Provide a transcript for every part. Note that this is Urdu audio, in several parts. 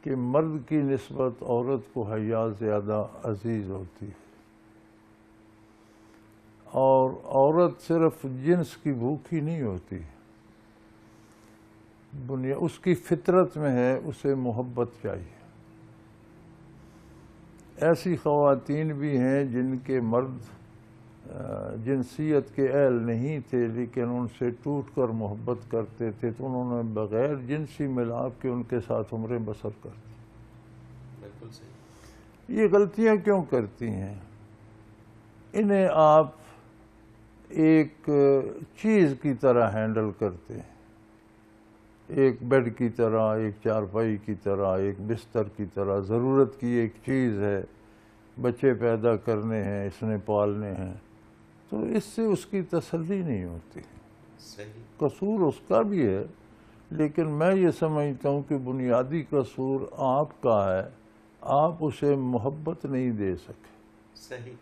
کہ مرد کی نسبت عورت کو حیا زیادہ عزیز ہوتی ہے، اور عورت صرف جنس کی بھوکی نہیں ہوتی، اس کی فطرت میں ہے اسے محبت چاہیے۔ ایسی خواتین بھی ہیں جن کے مرد جنسیت کے اہل نہیں تھے لیکن ان سے ٹوٹ کر محبت کرتے تھے، تو انہوں نے بغیر جنسی ملاپ کے ان کے ساتھ عمریں بسر کر دی۔ بالکل صحیح۔ یہ غلطیاں کیوں کرتی ہیں؟ انہیں آپ ایک چیز کی طرح ہینڈل کرتے ہیں، ایک بیڈ کی طرح، ایک چارپائی کی طرح، ایک بستر کی طرح، ضرورت کی ایک چیز ہے، بچے پیدا کرنے ہیں، اس نے پالنے ہیں، تو اس سے اس کی تسلی نہیں ہوتی۔ صحیح۔ قصور اس کا بھی ہے، لیکن میں یہ سمجھتا ہوں کہ بنیادی قصور آپ کا ہے، آپ اسے محبت نہیں دے سکے۔ صحیح۔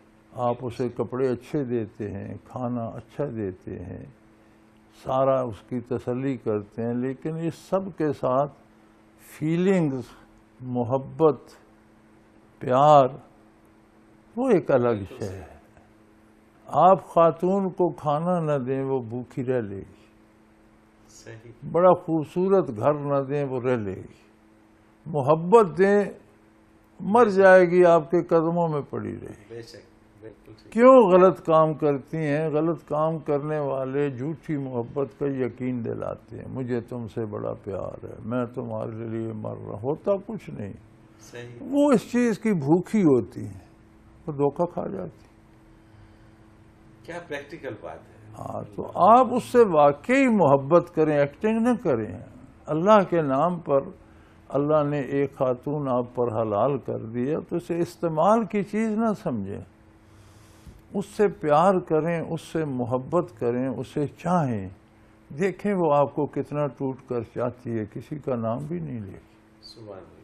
آپ اسے کپڑے اچھے دیتے ہیں، کھانا اچھا دیتے ہیں، سارا اس کی تسلی کرتے ہیں، لیکن اس سب کے ساتھ فیلنگز، محبت، پیار، وہ ایک الگ شے ہے۔ آپ خاتون کو کھانا نہ دیں وہ بھوکی رہ لے گی، صحیح۔ بڑا خوبصورت گھر نہ دیں وہ رہ لے گی، محبت دیں مر جائے گی، آپ کے قدموں میں پڑی رہے گی۔ بے شک، بالکل ٹھیک۔ کیوں غلط کام کرتی ہیں؟ غلط کام کرنے والے جھوٹی محبت کا یقین دلاتے ہیں، مجھے تم سے بڑا پیار ہے، میں تمہارے لیے مر رہا، ہوتا کچھ نہیں۔ صحیح۔ وہ اس چیز کی بھوکی ہوتی ہیں، وہ دھوکہ کھا جاتی۔ کیا پریکٹیکل بات ہے۔ ہاں، تو آپ اس سے واقعی محبت کریں، ایکٹنگ نہ کریں۔ اللہ کے نام پر اللہ نے ایک خاتون آپ پر حلال کر دیا تو اسے استعمال کی چیز نہ سمجھیں، اس سے پیار کریں، اس سے محبت کریں، اسے چاہیں، دیکھیں وہ آپ کو کتنا ٹوٹ کر چاہتی ہے، کسی کا نام بھی نہیں لے گی۔ سبحان اللہ۔